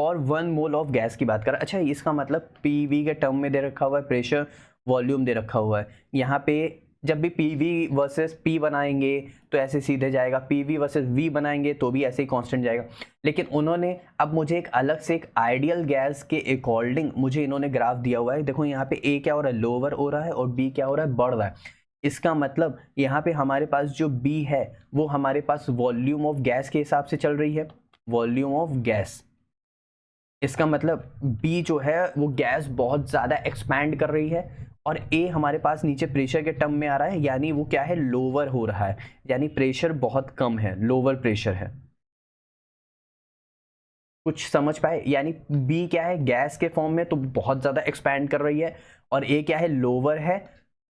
और 1 mole of gas की बात कर। अच्छा, इसका मतलब पीवी के टर्म में दे रखा हुआ है, प्रेशर वॉल्यूम दे रखा हुआ है। यहाँ पे जब भी पीवी वर्सेस पी बनाएंगे तो ऐसे सीधे जाएगा, पीवी वर्सेस वी बनाएंगे तो भी ऐसे ही कांस्टेंट जाएगा। लेकिन उन्होंने अब मुझे एक अलग से एक आइडियल गैस के अकॉर्डिंग मुझे इन्होंने ग्राफ दिया हुआ है। देखो यहाँ पे ए क्या हो रहा है, लोअर हो रहा है, और बी क्या हो रहा है, बढ़ रहा है। इसका मतलब यहाँ पे हमारे पास जो बी है वो हमारे पास वॉल्यूम ऑफ गैस के हिसाब से चल रही है, वॉल्यूम ऑफ गैस। इसका मतलब बी जो है वो गैस बहुत ज़्यादा एक्सपैंड कर रही है, और ए हमारे पास नीचे प्रेशर के टर्म में आ रहा है, यानी वो क्या है, लोअर हो रहा है, यानी प्रेशर बहुत कम है, लोअर प्रेशर है। कुछ समझ पाए? यानी बी क्या है, गैस के फॉर्म में तो बहुत ज़्यादा एक्सपैंड कर रही है, और ए क्या है, लोअर है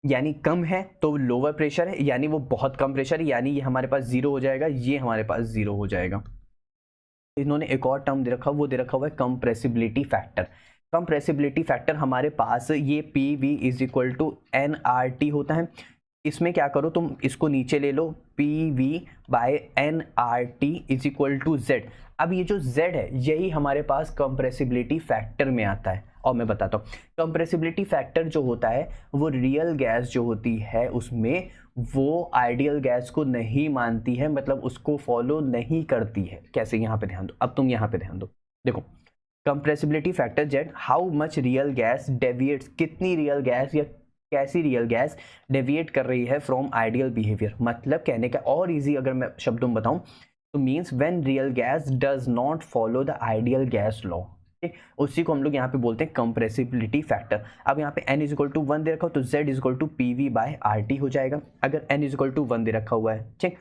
यानी कम है, तो लोअर प्रेशर है यानी वो बहुत कम प्रेशर है, यानी ये हमारे पास जीरो हो जाएगा, ये हमारे पास जीरो हो जाएगा। इन्होंने एक और टर्म दे रखा, वो दे रखा हुआ है कंप्रेसिबिलिटी फैक्टर। कंप्रेसिबिलिटी फैक्टर हमारे पास ये P V is equal to N R T होता है। इसमें क्या करो, तुम इसको नीचे ले लो, P V by N R T is equal to Z. अब ये जो जेड है यही हमारे पास कंप्रेसिबिलिटी फैक्टर में आता है, और मैं बताता हूँ। कंप्रेसिबिलिटी फैक्टर जो होता है वो रियल गैस जो होती है उसमें वो आइडियल गैस को नहीं मानती है, मतलब उसको फॉलो नहीं करती है। कैसे, यहाँ पे ध्यान दो, अब तुम यहाँ पे ध्यान दो। देखो, compressibility factor Z, how much real gas deviates, कितनी रियल गैस या कैसी रियल गैस डेविएट कर रही है फ्रॉम आइडियल बिहेवियर। मतलब कहने का और इजी अगर मैं शब्दों में बताऊं तो means when real gas does not follow the ideal gas law, उसी को हम लोग यहाँ पे बोलते हैं कंप्रेसिबिलिटी फैक्टर। अब यहाँ पे n इज इक्वल टू 1 दे रखा हो तो z is equal to P V by R T हो जाएगा, अगर n इज इक्वल टू 1 दे रखा हुआ है। ठीक,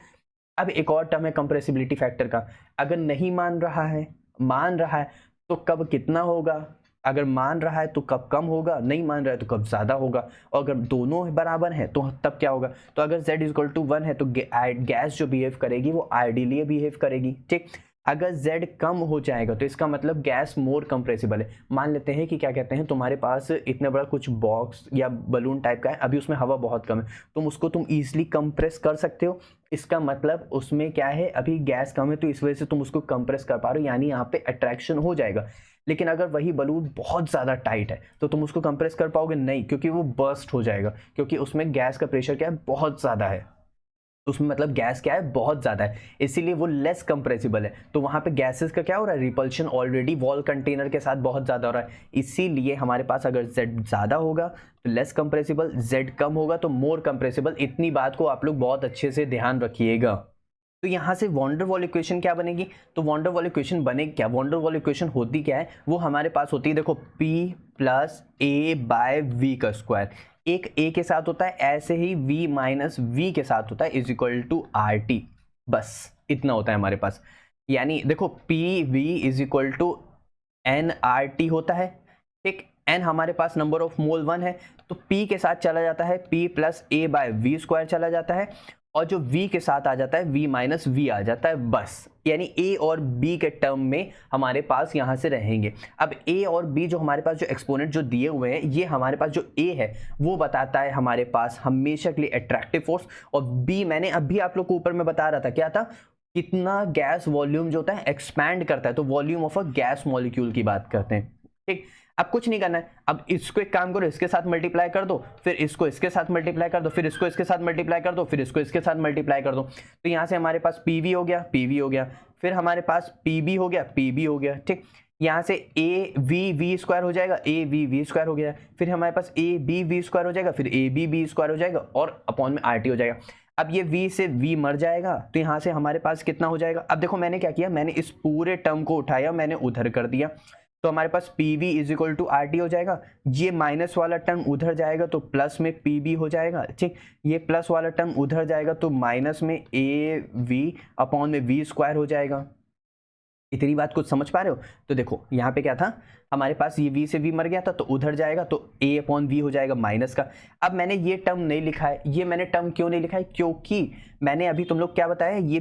अब एक और टर्म है कंप्रेसिबिलिटी फैक्टर का, अगर नहीं मान रहा है, मान रहा है तो कब कितना होगा, अगर मान रहा है तो कब कम होगा, नहीं मान रहा है तो कब ज़्यादा होगा, और अगर दोनों बराबर हैं तो तब क्या होगा। तो अगर z इज इक्वल टू 1 है तो गैस जो बिहेव करेगी वो आइडियली बिहेव करेगी। ठीक, अगर z कम हो जाएगा तो इसका मतलब गैस मोर कंप्रेसिबल है। मान लेते हैं कि क्या कहते हैं, तुम्हारे पास इतना बड़ा कुछ बॉक्स या बलून टाइप का है, अभी उसमें हवा बहुत कम है, तुम ईजिली कंप्रेस कर सकते हो। इसका मतलब उसमें क्या है, अभी गैस कम है तो इस वजह से तुम उसको कंप्रेस कर पा रहे हो, यानी यहाँ पे अट्रैक्शन हो जाएगा। लेकिन अगर वही बलून बहुत ज़्यादा टाइट है तो तुम उसको कंप्रेस कर पाओगे नहीं, क्योंकि वो बर्स्ट हो जाएगा, क्योंकि उसमें गैस का प्रेशर क्या है, बहुत ज़्यादा है, उसमें मतलब गैस क्या है, बहुत ज़्यादा है, इसीलिए वो लेस कंप्रेसिबल है। तो वहाँ पे गैसेस का क्या हो रहा है, रिपल्शन ऑलरेडी वॉल कंटेनर के साथ बहुत ज़्यादा हो रहा है, इसीलिए हमारे पास अगर z ज़्यादा होगा तो लेस कंप्रेसिबल, z कम होगा तो मोर कंप्रेसिबल। इतनी बात को आप लोग बहुत अच्छे से ध्यान रखिएगा। तो यहाँ से वॉन्डर वॉल इक्वेशन क्या बनेगी, तो वॉन्डर वॉल इक्वेशन बनेगी क्या, वॉन्डर वॉल इक्वेशन होती क्या है, वो हमारे पास होती है, देखो p plus A by V का स्क्वायर, एक a के साथ होता है, ऐसे ही v माइनस वी के साथ होता है, is equal to R T. बस इतना होता है हमारे पास। यानी देखो P V is equal to N R T होता है। ठीक, n हमारे पास नंबर ऑफ मोल 1 है तो p के साथ चला जाता है p plus A by V square चला जाता है, और जो v के साथ आ जाता है v माइनस वी आ जाता है, बस। यानी a और b के टर्म में हमारे पास यहाँ से रहेंगे। अब a और b जो हमारे पास जो एक्सपोनेंट जो दिए हुए हैं, ये हमारे पास जो a है वो बताता है हमारे पास हमेशा के लिए अट्रैक्टिव फोर्स, और b मैंने अभी आप लोग को ऊपर में बता रहा था, क्या था, कितना गैस वॉल्यूम जो होता है एक्सपैंड करता है, तो volume of a gas molecule की बात करते हैं। ठीक, अब कुछ नहीं करना है, अब इसको एक काम करो, इसके साथ मल्टीप्लाई कर दो, फिर इसको इसके साथ मल्टीप्लाई कर दो, फिर इसको इसके साथ मल्टीप्लाई कर दो, फिर इसको इसके साथ मल्टीप्लाई कर दो। तो यहाँ से हमारे पास पीवी हो गया, पीवी हो गया, फिर हमारे पास पीबी हो गया, पीबी हो गया। ठीक, यहाँ से ए वी वी स्क्वायर हो जाएगा, ए वी वी स्क्वायर हो गया, फिर हमारे पास ए बी वी स्क्वायर हो जाएगा, फिर ए बी बी स्क्वायर हो जाएगा, और अपॉन में आर टी हो जाएगा। अब ये v से v मर जाएगा तो यहाँ से हमारे पास कितना हो जाएगा। अब देखो मैंने क्या किया, मैंने इस पूरे टर्म को उठाया, मैंने उधर कर दिया, तो हमारे पास P V is equal to R T हो जाएगा। ये माइनस वाला टर्म उधर जाएगा तो प्लस में पी बी हो जाएगा। ठीक, ये प्लस वाला टर्म उधर जाएगा तो माइनस में ए वी अपॉन में वी स्क्वायर हो जाएगा। इतनी बात कुछ समझ पा रहे हो। तो देखो यहाँ पे क्या था, हमारे पास ये v से v मर गया था तो उधर जाएगा तो a अपॉन वी हो जाएगा माइनस का। अब मैंने ये टर्म नहीं लिखा है, ये मैंने टर्म क्यों नहीं लिखा है, क्योंकि मैंने अभी तुम लोग क्या बताया, ये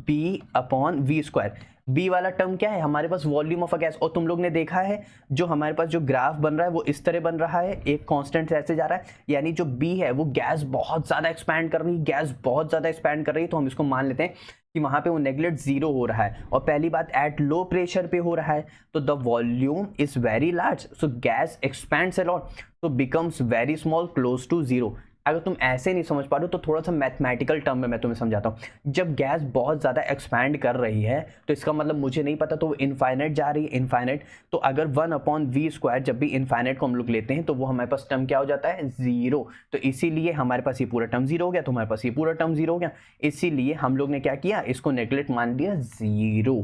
b upon V square, b वाला टर्म क्या है हमारे पास, वॉल्यूम ऑफ अ गैस। और तुम लोग ने देखा है जो हमारे पास जो ग्राफ बन रहा है वो इस तरह बन रहा है, एक कांस्टेंट ऐसे जा रहा है, यानी जो b है वो गैस बहुत ज़्यादा एक्सपैंड कर रही है, गैस बहुत ज़्यादा एक्सपैंड कर रही है, तो हम इसको मान लेते हैं कि वहाँ पे वो नेगलेक्ट जीरो हो रहा है, और पहली बात एट लो प्रेशर पे हो रहा है, तो the volume is very large, so gas expands a lot, so becomes very small close to zero. अगर तुम ऐसे नहीं समझ पा रहे हो तो थोड़ा सा मैथमेटिकल टर्म में मैं तुम्हें समझाता हूँ। जब गैस बहुत ज़्यादा एक्सपैंड कर रही है तो इसका मतलब मुझे नहीं पता, तो वो इनफाइनाइट जा रही है, इनफाइनाइट, तो अगर 1/v², जब भी इनफाइनाइट को हम लोग लेते हैं तो वो हमारे पास टर्म क्या हो जाता है, जीरो। तो इसीलिए हमारे पास ये पूरा टर्म जीरो हो गया, तो हमारे पास ये पूरा टर्म जीरो हो गया, इसीलिए हम लोग ने क्या किया, इसको नेगलेक्ट मान लिया जीरो।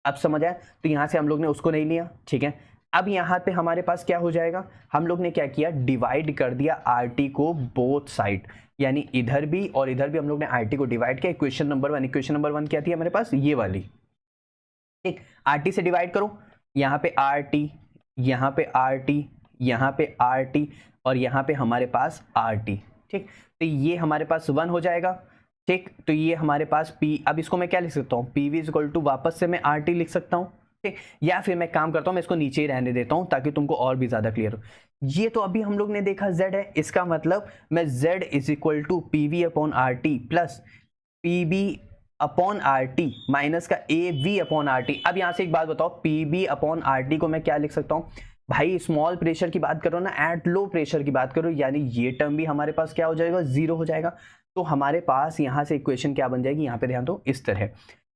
अब समझ आया? तो यहाँ से हम लोग ने उसको नहीं लिया, ठीक है। अब यहाँ पे हमारे पास क्या हो जाएगा, हम लोग ने क्या किया, डिवाइड कर दिया आरटी को बोथ साइड, यानी इधर भी और इधर भी हम लोग ने आरटी को डिवाइड किया। इक्वेशन नंबर वन क्या थी हमारे पास, ये वाली, ठीक। आरटी से डिवाइड करो, यहाँ पे आरटी, यहाँ पे आरटी, यहाँ पे आरटी, और यहाँ पे हमारे पास आरटी, ठीक। तो ये हमारे पास 1 हो जाएगा, ठीक। तो ये हमारे पास P, अब इसको मैं क्या लिख सकता हूँ, PV इज इक्वल टू, वापस से मैं RT लिख सकता हूँ, ठीक। या फिर मैं काम करता हूँ, मैं इसको नीचे ही रहने देता हूँ ताकि तुमको और भी ज़्यादा क्लियर हो। ये तो अभी हम लोग ने देखा Z है, इसका मतलब मैं Z is equal to PV upon RT plus PB upon RT minus का AV अपॉन RT। अब यहाँ से एक बात बताओ, PB अपॉन RT को मैं क्या लिख सकता हूँ भाई, स्मॉल प्रेशर की बात करो ना, एट लो प्रेशर की बात करो, यानी ये टर्म भी हमारे पास क्या हो जाएगा, जीरो हो जाएगा। तो हमारे पास यहाँ से इक्वेशन क्या बन जाएगी, यहाँ पे ध्यान दो, इस तरह,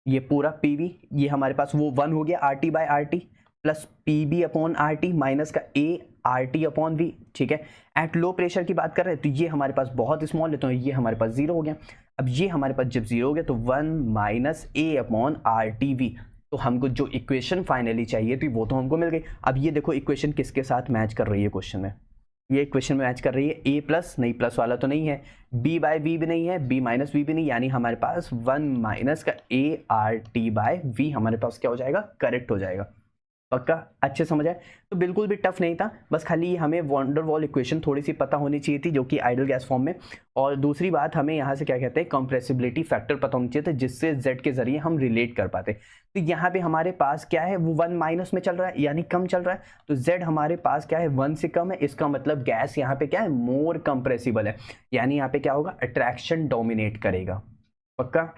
ये पूरा PV, ये हमारे पास वो 1 हो गया RT by RT plus PB upon RT minus का A RT अपॉन V, ठीक है। एट लो प्रेशर की बात कर रहे हैं तो ये हमारे पास बहुत स्मॉल है, तो ये हमारे पास जीरो हो गया। अब ये हमारे पास जब जीरो हो गया तो 1 माइनस A अपॉन RTV, तो हमको जो इक्वेशन फाइनली चाहिए थी वो तो हमको मिल गई। अब ये देखो इक्वेशन किसके साथ मैच कर रही है क्वेश्चन में, ये इक्वेशन में मैच कर रही है A प्लस, नहीं प्लस वाला तो नहीं है, B बाय V भी नहीं है, B माइनस V भी नहीं, यानी हमारे पास 1 माइनस का A RT बाय V हमारे पास क्या हो जाएगा, करेक्ट हो जाएगा। पक्का अच्छे समझ आए? तो बिल्कुल भी टफ नहीं था, बस खाली हमें वॉन्डर वॉल इक्वेशन थोड़ी सी पता होनी चाहिए थी जो कि आइडल गैस फॉर्म में, और दूसरी बात हमें यहाँ से क्या कहते हैं, कंप्रेसिबिलिटी फैक्टर पता होना चाहिए था, जिससे Z के जरिए हम रिलेट कर पाते। तो यहाँ पे हमारे पास क्या है, वो 1 माइनस में चल रहा है, यानी कम चल रहा है, तो Z हमारे पास क्या है, 1 से कम है, इसका मतलब गैस यहाँ पे क्या है, मोर कंप्रेसिबल है, यानी यहाँ पे क्या होगा, अट्रैक्शन डोमिनेट करेगा। पक्का?